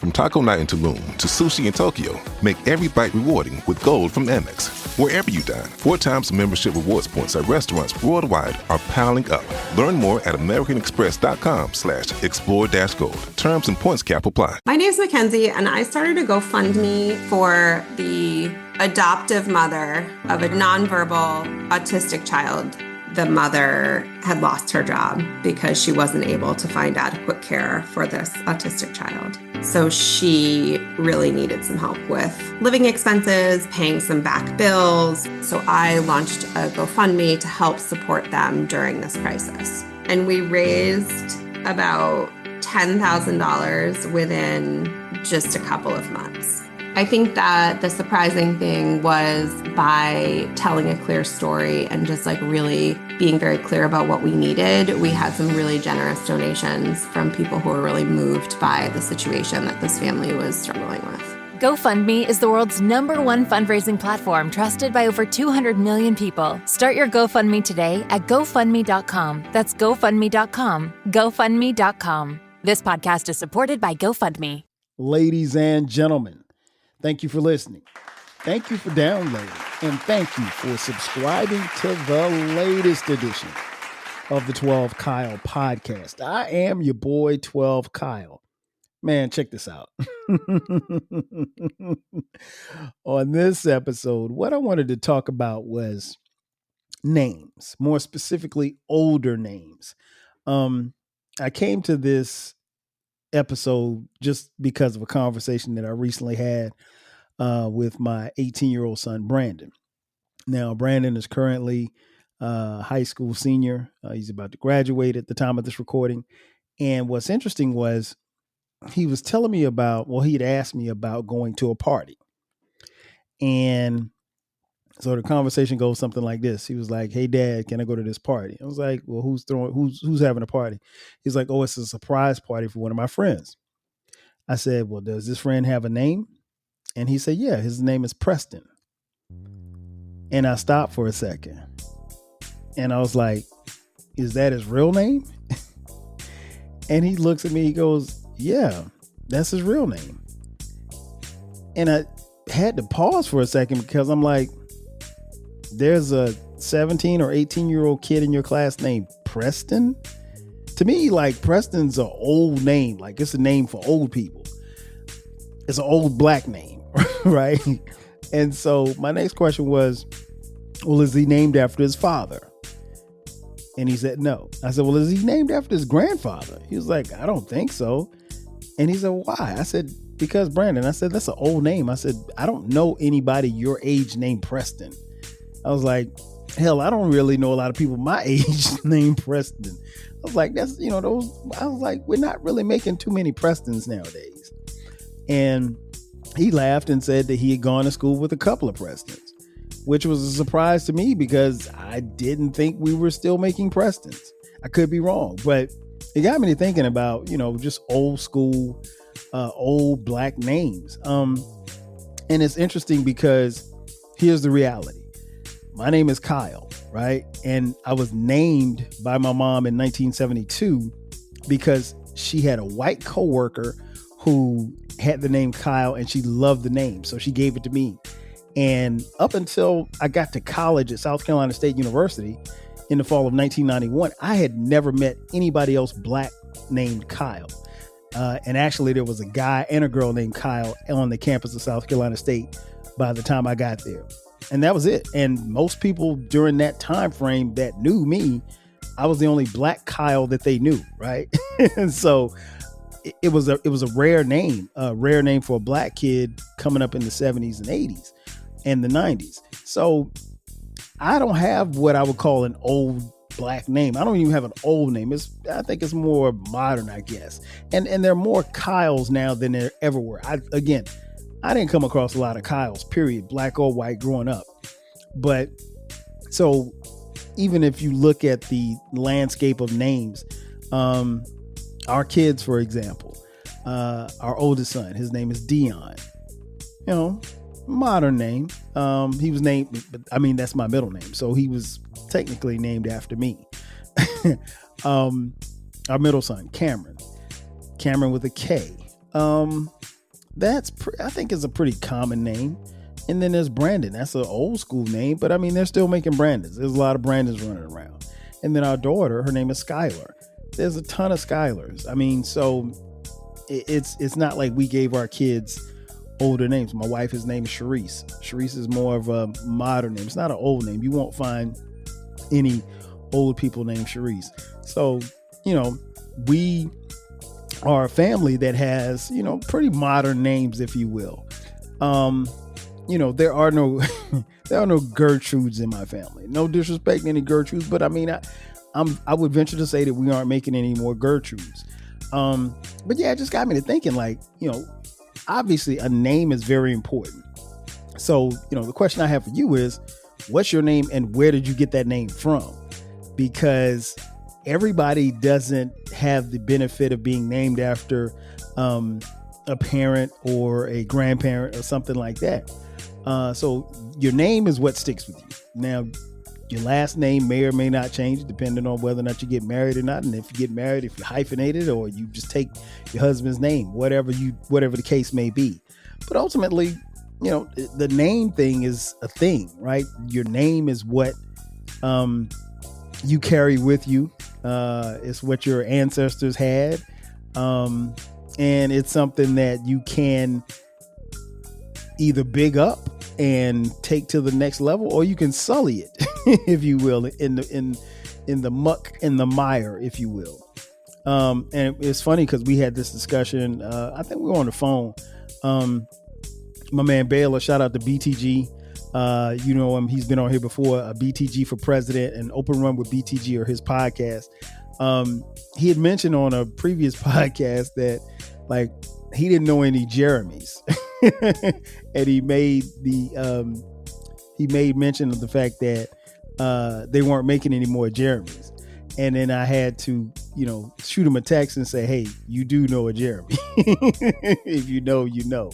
From taco night in Tulum to sushi in Tokyo, make every bite rewarding with Gold from Amex. Wherever you dine, 4 times membership rewards points at restaurants worldwide are piling up. Learn more at americanexpress.com/explore-gold. Terms and points cap apply. My name's Mackenzie, and I started a GoFundMe for the adoptive mother of a nonverbal autistic child. The mother had lost her job because she wasn't able to find adequate care for this autistic child. So she really needed some help with living expenses, paying some back bills. So I launched a GoFundMe to help support them during this crisis. And we raised about $10,000 within just a couple of months. I think that the surprising thing was by telling a clear story and just really being very clear about what we needed, we had some really generous donations from people who were really moved by the situation that this family was struggling with. GoFundMe is the world's #1 fundraising platform trusted by over 200 million people. Start your GoFundMe today at GoFundMe.com. That's GoFundMe.com. GoFundMe.com. This podcast is supported by GoFundMe. Ladies and gentlemen, thank you for listening. Thank you for downloading. And thank you for subscribing to the latest edition of the 12 Kyle podcast. I am your boy, 12 Kyle. Man, check this out. On this episode, what I wanted to talk about was names, more specifically older names. I came to this episode just because of a conversation that I recently had with my 18-year-old son, Brandon. Now, Brandon is currently a high school senior. He's about to graduate at the time of this recording. And what's interesting was he was telling me about, he had asked me about going to a party. And so the conversation goes something like this. He was like, "Hey, Dad, can I go to this party?" I was like, "Well, who's having a party?" He's like, "Oh, it's a surprise party for one of my friends." I said, "Well, does this friend have a name?" And he said, "Yeah, his name is Preston." And I stopped for a second. And I was like, "Is that his real name?" And he looks at me, he goes, "Yeah, that's his real name." And I had to pause for a second because I'm like, there's a 17 or 18-year-old kid in your class named Preston? To me, Preston's an old name. It's a name for old people. It's an old black name, right? And so my next question was, well, is he named after his father? And he said, no. I said, well, is he named after his grandfather? He was like, I don't think so. And he said, why? I said, because Brandon. I said, that's an old name. I said, I don't know anybody your age named Preston. I was like, hell, I don't really know a lot of people my age named Preston. I was like, I was like, we're not really making too many Prestons nowadays. And he laughed and said that he had gone to school with a couple of Prestons, which was a surprise to me because I didn't think we were still making Prestons. I could be wrong, but it got me to thinking about, just old school, old black names. And it's interesting because here's the reality. My name is Kyle, right? And I was named by my mom in 1972 because she had a white coworker who had the name Kyle and she loved the name. So she gave it to me. And up until I got to college at South Carolina State University in the fall of 1991, I had never met anybody else black named Kyle. And actually there was a guy and a girl named Kyle on the campus of South Carolina State by the time I got there. And that was it. And most people during that time frame that knew me, I was the only black Kyle that they knew, right? And so it was a rare name for a black kid coming up in the 70s and 80s and the 90s. So I don't have what I would call an old black name. I don't even have an old name. I think it's more modern, I guess. And there are more Kyles now than there ever were. I didn't come across a lot of Kyles, period, black or white, growing up. But so even if you look at the landscape of names, our kids, for example, our oldest son, his name is Dion, modern name. He was named, that's my middle name. So he was technically named after me. Our middle son, Cameron with a K. I think is a pretty common name. And then there's Brandon. That's an old school name, but I mean, they're still making Brandons. There's a lot of Brandons running around. And then our daughter, her name is Skylar. There's a ton of Skylars. I mean, so it's not like we gave our kids older names. My wife is named Sharice. Sharice is more of a modern name. It's not an old name. You won't find any old people named Sharice. So, we are a family that has, pretty modern names, if you will. There are no Gertrudes in my family. No disrespect to any Gertrudes, but I mean, I would venture to say that we aren't making any more Gertrudes. But yeah, it just got me to thinking, like, obviously a name is very important. So, the question I have for you is, what's your name and where did you get that name from? Because everybody doesn't have the benefit of being named after a parent or a grandparent or something like that. So your name is what sticks with you. Now, your last name may or may not change depending on whether or not you get married or not. And if you get married, if you hyphenate it or you just take your husband's name, whatever the case may be. But ultimately, the name thing is a thing, right? Your name is what you carry with you. It's what your ancestors had. And it's something that you can either big up and take to the next level, or you can sully it, if you will, in the muck, in the mire, if you will. And it's funny because we had this discussion. I think we were on the phone. My man Baylor, shout out to BTG. You know him. He's been on here before. BTG for President and Open Run with BTG or his podcast. He had mentioned on a previous podcast that, like, he didn't know any Jeremys. And he made mention of the fact that they weren't making any more Jeremys. And then I had to, shoot him a text and say, hey, you do know a Jeremy. If you know, you know.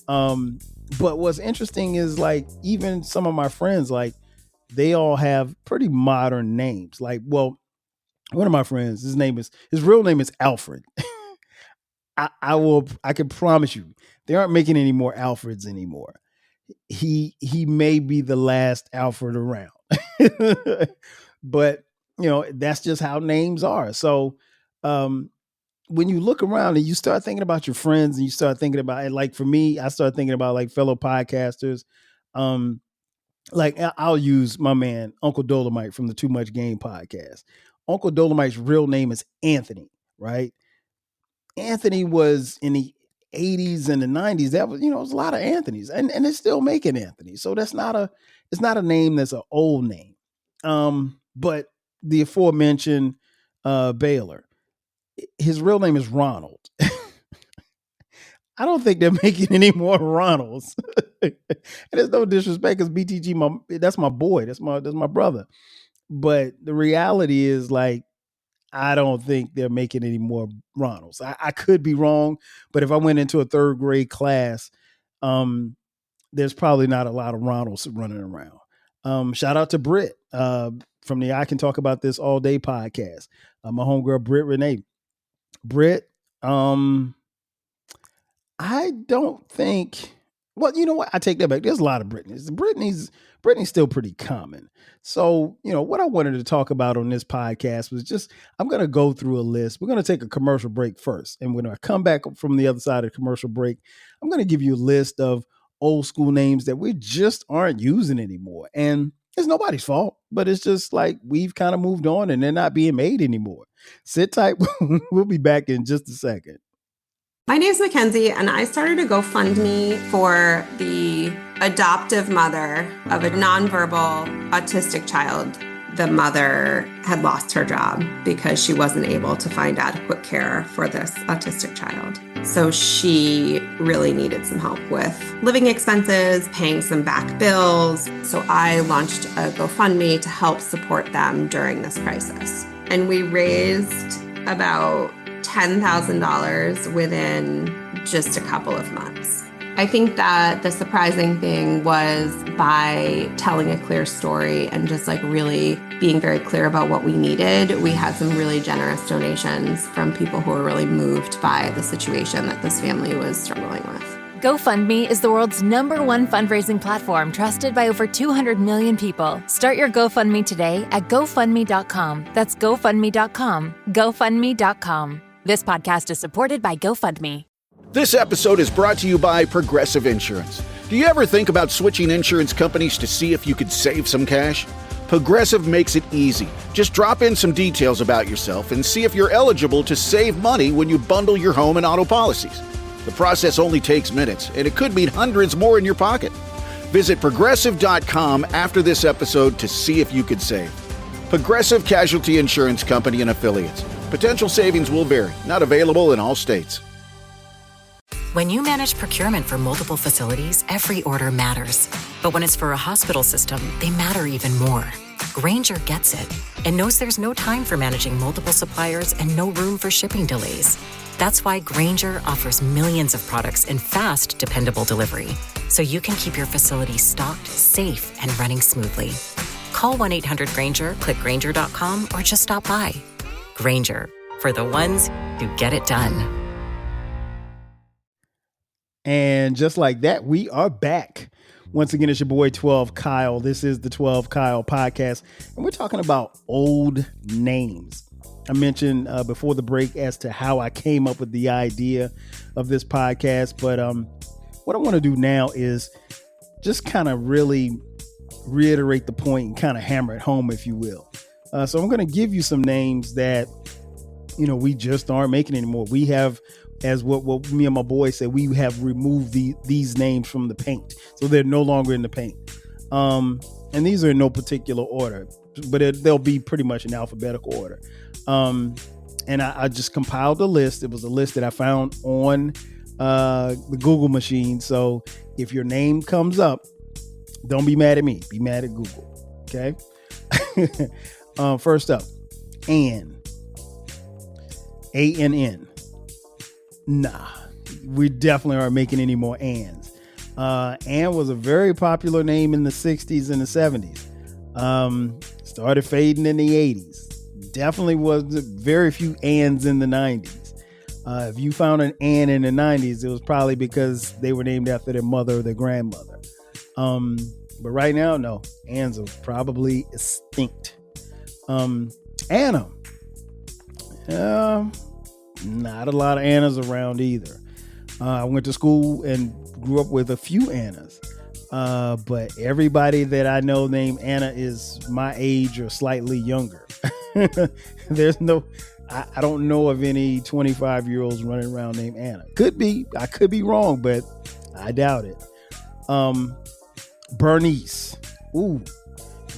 But what's interesting is, like, even some of my friends, like, they all have pretty modern names. Like, well, one of my friends, his real name is Alfred. I can promise you, they aren't making any more Alfreds anymore. He may be the last Alfred around, but that's just how names are. So, when you look around and you start thinking about your friends and you start thinking about it, like for me, I start thinking about like fellow podcasters. Like I'll use my man, Uncle Dolomite from the Too Much Game podcast. Uncle Dolomite's real name is Anthony, right? Anthony was in the 80s and the 90s. That was, it was a lot of Anthonys and they're still making Anthony. So it's not a name that's an old name. But the aforementioned Baylor, his real name is Ronald. I don't think they're making any more Ronalds. And there's no disrespect because BTG, that's my boy. That's my brother. But the reality is, like, I don't think they're making any more Ronalds. I could be wrong, but if I went into a third grade class, there's probably not a lot of Ronalds running around. Shout out to Britt from the I Can Talk About This All Day podcast. My homegirl, Britt Renee. Britt, I don't think. Well, you know what? I take that back. There's a lot of Brittany's. Brittany's still pretty common. So, what I wanted to talk about on this podcast was just, I'm going to go through a list. We're going to take a commercial break first. And when I come back from the other side of the commercial break, I'm going to give you a list of old school names that we just aren't using anymore. And it's nobody's fault, but it's just like we've kind of moved on and they're not being made anymore. Sit tight. We'll be back in just a second. My name's Mackenzie, and I started a GoFundMe for the adoptive mother of a nonverbal autistic child. The mother had lost her job because she wasn't able to find adequate care for this autistic child. So she really needed some help with living expenses, paying some back bills. So I launched a GoFundMe to help support them during this crisis. And we raised about $10,000 within just a couple of months. I think that the surprising thing was by telling a clear story and just like really being very clear about what we needed, we had some really generous donations from people who were really moved by the situation that this family was struggling with. GoFundMe is the world's #1 fundraising platform trusted by over 200 million people. Start your GoFundMe today at GoFundMe.com. That's GoFundMe.com. GoFundMe.com. This podcast is supported by GoFundMe. This episode is brought to you by Progressive Insurance. Do you ever think about switching insurance companies to see if you could save some cash? Progressive makes it easy. Just drop in some details about yourself and see if you're eligible to save money when you bundle your home and auto policies. The process only takes minutes, and it could mean hundreds more in your pocket. Visit Progressive.com after this episode to see if you could save. Progressive Casualty Insurance Company and Affiliates. Potential savings will vary. Not available in all states. When you manage procurement for multiple facilities, every order matters. But when it's for a hospital system, they matter even more. Grainger gets it and knows there's no time for managing multiple suppliers and no room for shipping delays. That's why Grainger offers millions of products in fast, dependable delivery, so you can keep your facility stocked, safe, and running smoothly. Call 1-800-GRAINGER, click Grainger.com, or just stop by. Grainger, for the ones who get it done. And just like that, we are back. Once again, it's your boy 12 Kyle. This is the 12 Kyle podcast, and we're talking about old names. I mentioned before the break as to how I came up with the idea of this podcast, but what I want to do now is just kind of really reiterate the point and kind of hammer it home, if you will. So I'm going to give you some names that, we just aren't making anymore. We have, as what me and my boy said, we have removed these names from the paint. So they're no longer in the paint. And these are in no particular order, but they'll be pretty much in alphabetical order. And I just compiled a list. It was a list that I found on the Google machine. So if your name comes up, don't be mad at me. Be mad at Google. Okay. First up, Ann. ANN. Nah, we definitely aren't making any more Anns. Ann was a very popular name in the 60s and the 70s. Started fading in the 80s. Definitely was very few Anns in the 90s. If you found an Ann in the 90s, it was probably because they were named after their mother or their grandmother. But right now, no. Anns are probably extinct. Anna. Not a lot of Annas around either. I went to school and grew up with a few Annas. But everybody that I know named Anna is my age or slightly younger. There's I don't know of any 25-year-olds running around named Anna. Could be. I could be wrong, but I doubt it. Bernice. Ooh.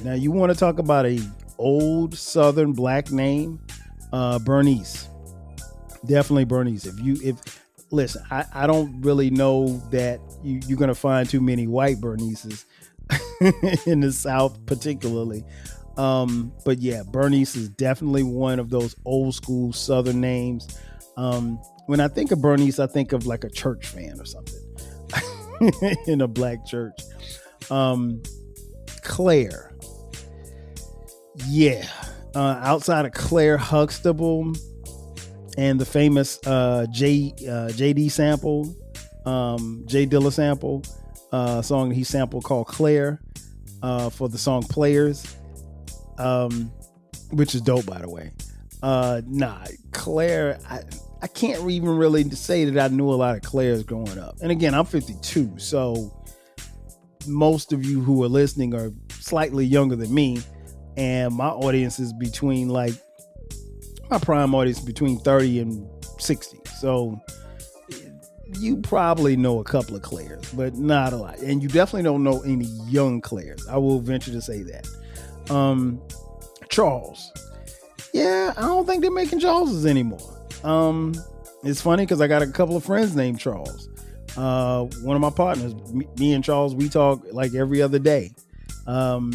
Now you want to talk about a old Southern black name? Bernice. Definitely Bernice. Listen, I don't really know that you're going to find too many white Bernices in the South particularly. But yeah, Bernice is definitely one of those old school Southern names. When I think of Bernice, I think of like a church fan or something in a black church. Claire. Yeah. Outside of Claire Huxtable and the famous J.D. sample, J. Dilla sample, song he sampled called Claire for the song Players, which is dope, by the way. Claire, I can't even really say that I knew a lot of Claires growing up. And again, I'm 52, so most of you who are listening are slightly younger than me, and my audience is between my prime audience between 30 and 60. So you probably know a couple of Claires, but not a lot. And you definitely don't know any young Claires. I will venture to say that. Charles. Yeah, I don't think they're making Charleses anymore. It's funny because I got a couple of friends named Charles. One of my partners, me and Charles, we talk like every other day. And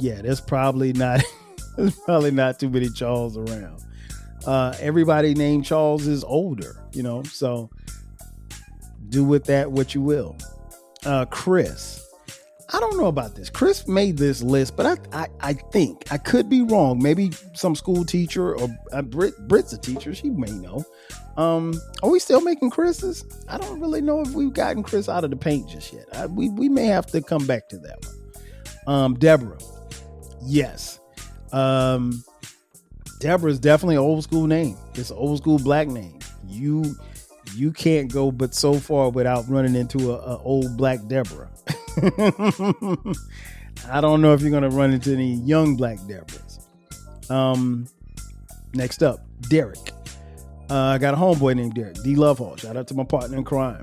yeah, there's probably not too many Charles around. Everybody named Charles is older, so do with that what you will. Chris. I don't know about this. Chris made this list, but I think, I could be wrong. Maybe some school teacher or Brit's a teacher. She may know. Are we still making Chris's? I don't really know if we've gotten Chris out of the paint just yet. We may have to come back to that one. Deborah. Yes. Deborah is definitely an old school name. It's an old school black name. You can't go but so far without running into a old black Deborah. I don't know if you're going to run into any young black Deborahs. Next up, Derek. I got a homeboy named Derek. D. Lovehall. Shout out to my partner in crime.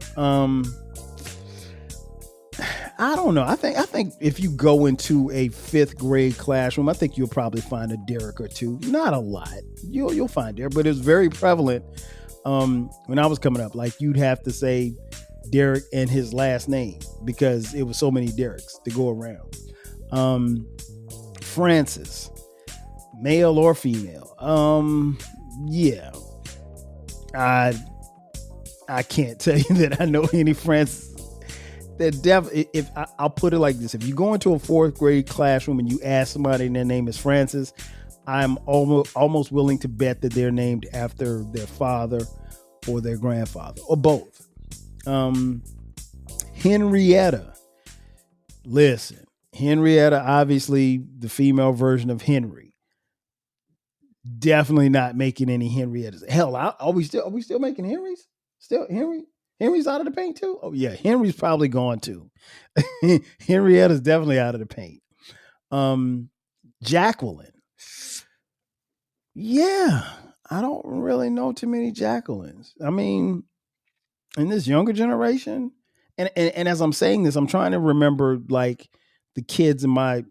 I don't know. I think if you go into a 5th grade classroom, I think you'll probably find a Derek or two. Not a lot. You'll find Derek, but it's very prevalent. When I was coming up, like you'd have to say Derek and his last name because it was so many Dereks to go around. Francis, male or female. Yeah, I can't tell you that I know any Francis. If I'll put it like this, if you go into a 4th grade classroom and you ask somebody and their name is Francis, I'm almost willing to bet that they're named after their father or their grandfather or both. Henrietta. Listen, Henrietta, obviously the female version of Henry. Definitely not making any Henriettas. Hell, are we still making Henrys? Still Henry's out of the paint too? Oh yeah, Henry's probably gone too. Henrietta's definitely out of the paint. Jacqueline. Yeah, I don't really know too many Jacquelines. I mean, in this younger generation, and as I'm saying this, I'm trying to remember like the kids in my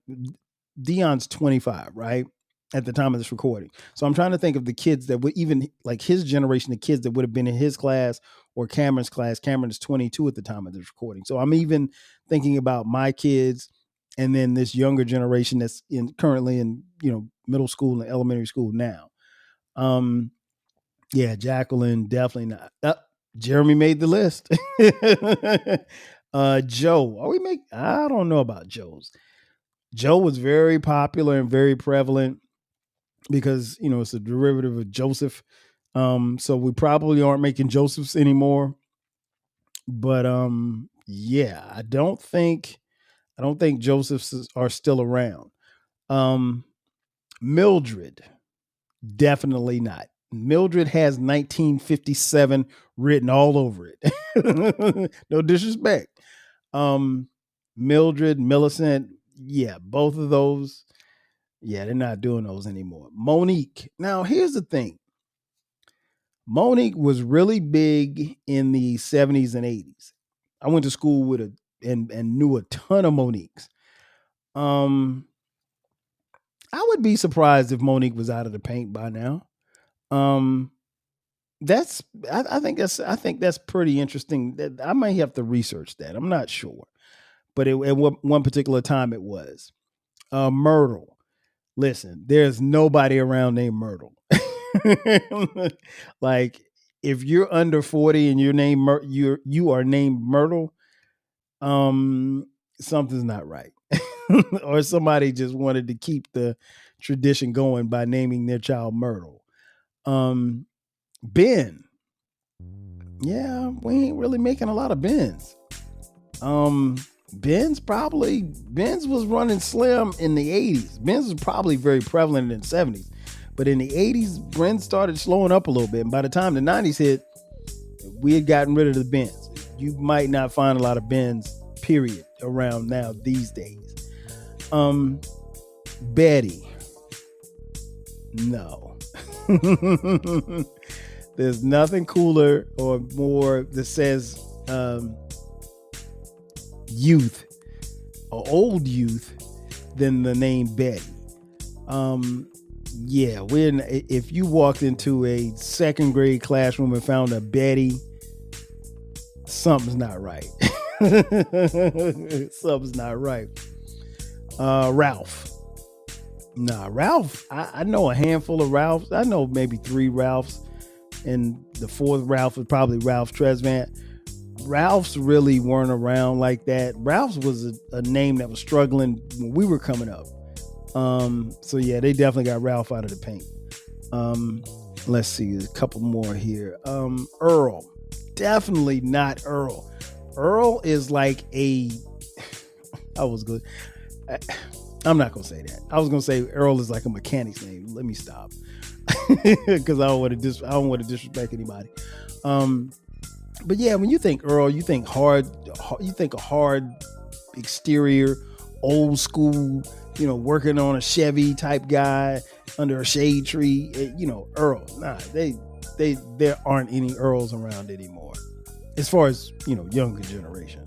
Dion's 25, right? At the time of this recording. So I'm trying to think of the kids that would even like his generation, the kids that would have been in his class or Cameron's class. Cameron is 22 at the time of this recording. So I'm even thinking about my kids and then this younger generation that's currently in, middle school and elementary school now. Yeah, Jacqueline, definitely not. Jeremy made the list. Joe, I don't know about Joe's. Joe was very popular and very prevalent because, it's a derivative of Joseph. So we probably aren't making Josephs anymore. But yeah, I don't think Josephs are still around. Mildred, definitely not. Mildred has 1957 written all over it. No disrespect. Mildred, Millicent, yeah, both of those. Yeah, they're not doing those anymore. Monique. Now, here's the thing. Monique was really big in the 70s and 80s. I went to school with and knew a ton of Moniques. I would be surprised if Monique was out of the paint by now. I think that's pretty interesting. I might have to research that. I'm not sure, but at one particular time it was. Myrtle. Listen, there's nobody around named Myrtle. Like if you're under 40 and your name you are named Myrtle, something's not right. Or somebody just wanted to keep the tradition going by naming their child Myrtle. Ben. Yeah, we ain't really making a lot of Bens. Ben's was running slim in the 80s. Ben's was probably very prevalent in the 70s. But in the 80s, Ben's started slowing up a little bit. And by the time the 90s hit, we had gotten rid of the Ben's. You might not find a lot of Ben's, period, around now these days. Betty. No. There's nothing cooler or more that says youth or old youth than the name Betty. Yeah, if you walked into a 2nd grade classroom and found a Betty, something's not right. Something's not right. Ralph. Nah, Ralph. I know a handful of Ralphs. I know maybe 3 Ralphs. And the 4th Ralph is probably Ralph Tresvant. Ralphs really weren't around like that. Ralphs was a name that was struggling when we were coming up. So yeah, they definitely got Ralph out of the paint. Let's see, a couple more here. Earl, definitely not Earl. Earl is like I'm not gonna say that. I was gonna say Earl is like a mechanic's name. Let me stop, because I don't want to disrespect anybody. But yeah, when you think Earl, you think hard. You think a hard exterior, old school. Working on a Chevy type guy under a shade tree. Earl. Nah, there aren't any Earls around anymore, as far as younger generation.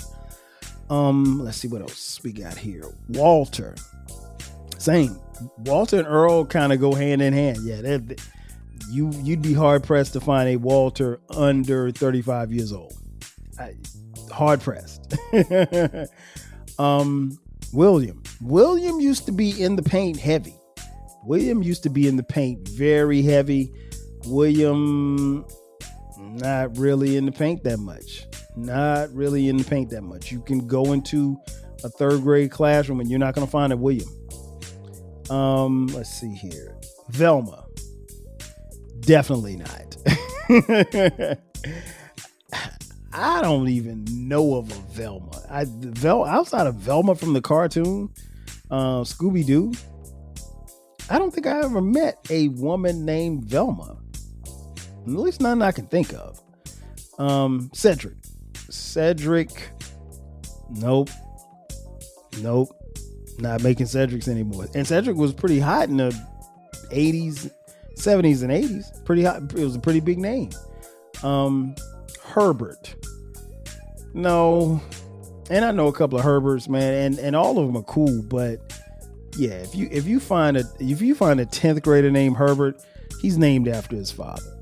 Let's see what else we got here. Walter. Same. Walter and Earl kind of go hand in hand. Yeah, you'd be hard pressed to find a Walter under 35 years old. Hard pressed. William used to be in the paint heavy. William used to be in the paint very heavy. William, not really in the paint that much. You can go into a third grade classroom and you're not going to find a William. Let's see here. Velma. Definitely not. I don't even know of a Velma. Outside of Velma from the cartoon, Scooby-Doo, I don't think I ever met a woman named Velma. At least none I can think of. Cedric. Nope. Not making Cedrics anymore. And Cedric was pretty hot in the 80s, 70s, and 80s. Pretty hot. It was a pretty big name. Herbert. No. And I know a couple of Herberts, man, and all of them are cool, but yeah, if you find a 10th grader named Herbert, he's named after his father.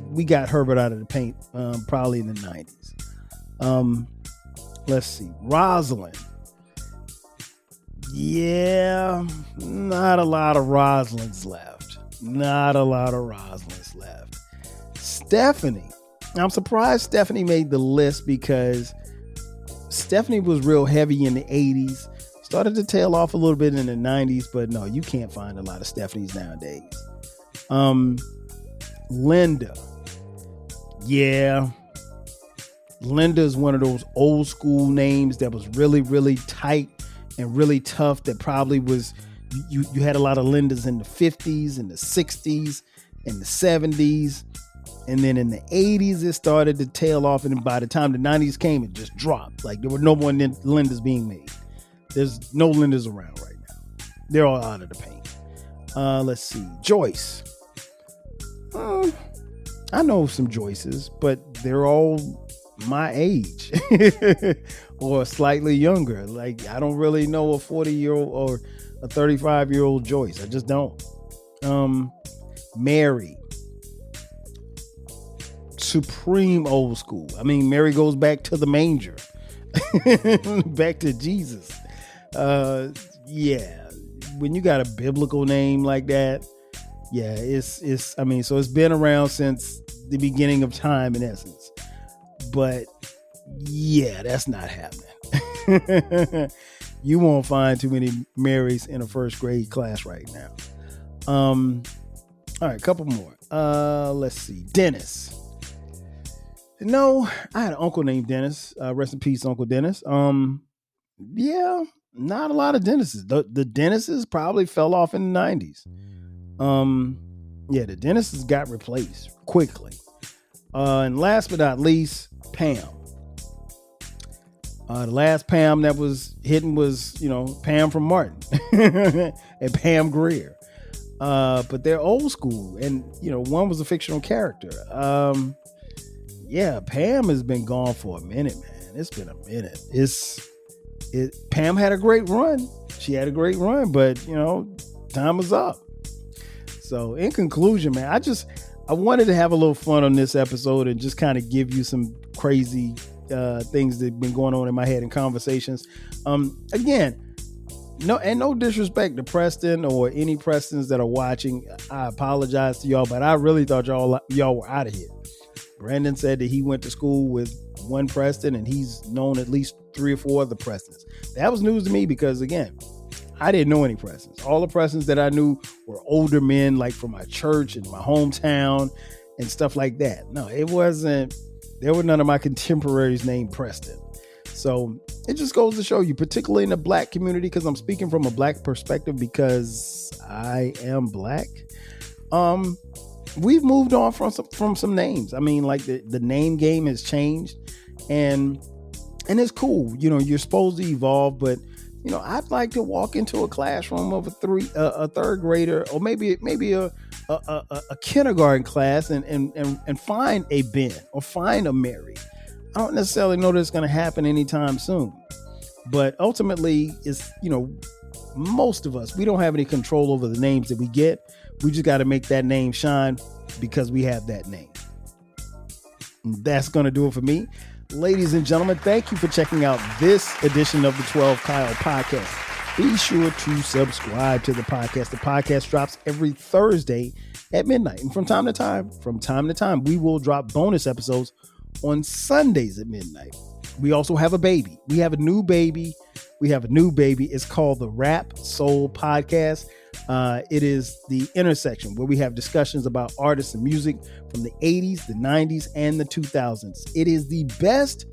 We got Herbert out of the paint probably in the 90s. Let's see. Rosalind. Yeah, not a lot of Rosalinds left. Stephanie. I'm surprised Stephanie made the list because Stephanie was real heavy in the 80s. Started to tail off a little bit in the 90s, but no, you can't find a lot of Stephanies nowadays. Linda. Yeah. Linda is one of those old school names that was really, really tight and really tough. That probably was, you had a lot of Lindas in the 50s and the 60s and the 70s. And then in the 80s, it started to tail off. And by the time the 90s came, it just dropped. Like there were no more Lindas being made. There's no Lindas around right now. They're all out of the paint. Let's see. Joyce. I know some Joyces, but they're all my age or slightly younger. Like I don't really know a 40-year-old or a 35-year-old Joyce. I just don't. Mary. Supreme old school. I mean, Mary goes back to the manger. Back to Jesus. Yeah. When you got a biblical name like that, yeah, so it's been around since the beginning of time in essence. But yeah, that's not happening. You won't find too many Marys in a first grade class right now. All right, a couple more. Let's see. Dennis. No, I had an uncle named Dennis. Rest in peace, Uncle Dennis. Yeah, not a lot of Dennises. The Dennises probably fell off in the 90s. Yeah, the Dennises got replaced quickly. And last but not least, Pam. The last Pam that was hidden was, Pam from Martin and Pam Grier. But they're old school, and one was a fictional character. Yeah, Pam has been gone for a minute, man. It's been a minute. Pam had a great run. She had a great run, but time was up. So in conclusion, man, I wanted to have a little fun on this episode and just kind of give you some crazy things that have been going on in my head in conversations. Again, no disrespect to Preston or any Prestons that are watching. I apologize to y'all, but I really thought y'all were out of here. Brandon said that he went to school with one Preston and he's known at least 3 or 4 other Prestons. That was news to me because, again, I didn't know any Prestons. All the Prestons that I knew were older men, like from my church and my hometown and stuff like that. No, it wasn't. There were none of my contemporaries named Preston. So it just goes to show you, particularly in the Black community, because I'm speaking from a Black perspective because I am Black. We've moved on from some names. I mean, like the name game has changed, and it's cool. You know, you're supposed to evolve, but you know, I'd like to walk into a classroom of a third grader, or maybe a kindergarten class, and find a Ben or find a Mary. I don't necessarily know that it's going to happen anytime soon, but ultimately, it's, you know, most of us, we don't have any control over the names that we get. We just got to make that name shine because we have that name. And that's going to do it for me. Ladies and gentlemen, thank you for checking out this edition of the 12 Kyle podcast. Be sure to subscribe to the podcast. The podcast drops every Thursday at midnight. And from time to time, we will drop bonus episodes on Sundays at midnight. We also have a baby. We have a new baby. It's called the Rap Soul Podcast. It is the intersection where we have discussions about artists and music from the 80s, the 90s, and the 2000s. It is the best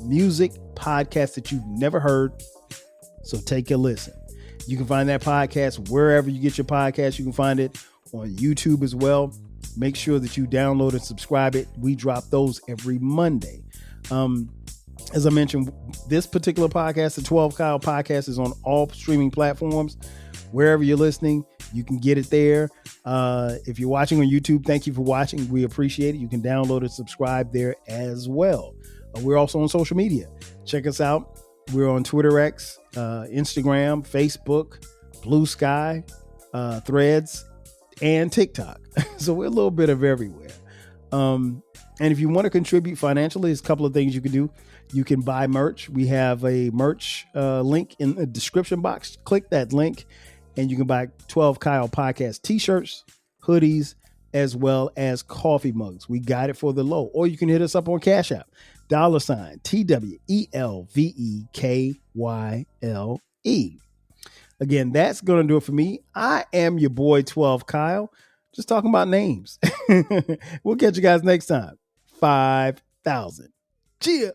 music podcast that you've never heard. So take a listen. You can find that podcast wherever you get your podcast. You can find it on YouTube as well. Make sure that you download and subscribe it. We drop those every Monday. As I mentioned, this particular podcast, the 12 Kyle podcast, is on all streaming platforms. Wherever you're listening, you can get it there. If you're watching on YouTube, thank you for watching. We appreciate it. You can download and subscribe there as well. We're also on social media. Check us out. We're on Twitter X, Instagram, Facebook, Blue Sky, Threads, and TikTok. So we're a little bit of everywhere. And if you want to contribute financially, there's a couple of things you can do. You can buy merch. We have a merch link in the description box. Click that link and you can buy 12 Kyle podcast t-shirts, hoodies, as well as coffee mugs. We got it for the low. Or you can hit us up on Cash App, $TWELVEKYLE. Again, that's going to do it for me. I am your boy 12 Kyle, just talking about names. We'll catch you guys next time. 5,000. Cheers.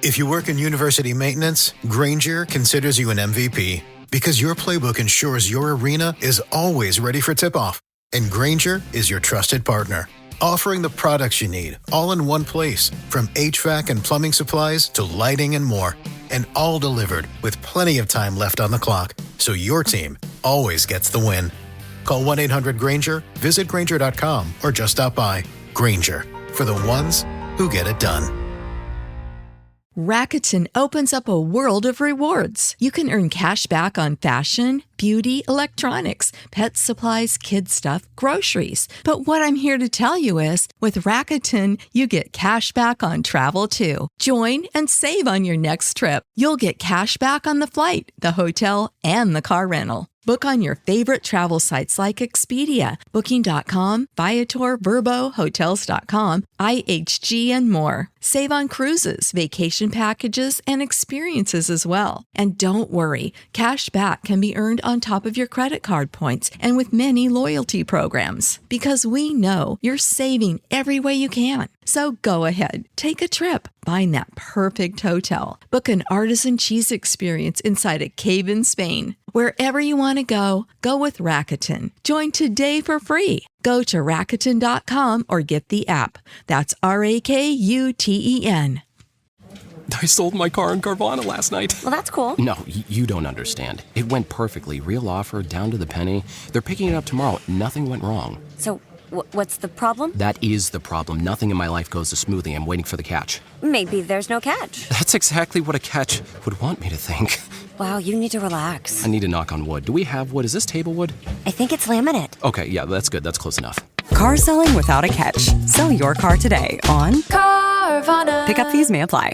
If you work in university maintenance, Grainger considers you an MVP because your playbook ensures your arena is always ready for tip-off. And Grainger is your trusted partner, offering the products you need all in one place, from HVAC and plumbing supplies to lighting and more. And all delivered with plenty of time left on the clock, so your team always gets the win. Call 1-800-GRAINGER, visit Grainger.com, or just stop by. Grainger, for the ones who get it done. Rakuten opens up a world of rewards. You can earn cash back on fashion, beauty, electronics, pet supplies, kid stuff, groceries. But what I'm here to tell you is, with Rakuten, you get cash back on travel too. Join and save on your next trip. You'll get cash back on the flight, the hotel, and the car rental. Book on your favorite travel sites like Expedia, Booking.com, Viator, Vrbo, Hotels.com, IHG, and more. Save on cruises, vacation packages, and experiences as well. And don't worry, cash back can be earned on top of your credit card points and with many loyalty programs. Because we know you're saving every way you can. So go ahead, take a trip, find that perfect hotel, book an artisan cheese experience inside a cave in Spain. Wherever you want to go, go with Rakuten. Join today for free. Go to Rakuten.com or get the app. That's RAKUTEN. I sold my car in Carvana last night. Well, that's cool. No, you don't understand. It went perfectly. Real offer, down to the penny. They're picking it up tomorrow. Nothing went wrong. So, what's the problem? That is the problem. Nothing in my life goes as smoothly. I'm waiting for the catch. Maybe there's no catch. That's exactly what a catch would want me to think. Wow, you need to relax. I need to knock on wood. Do we have wood? Is this table wood? I think it's laminate. Okay, yeah, that's good. That's close enough. Car selling without a catch. Sell your car today on Carvana. Pickup fees may apply.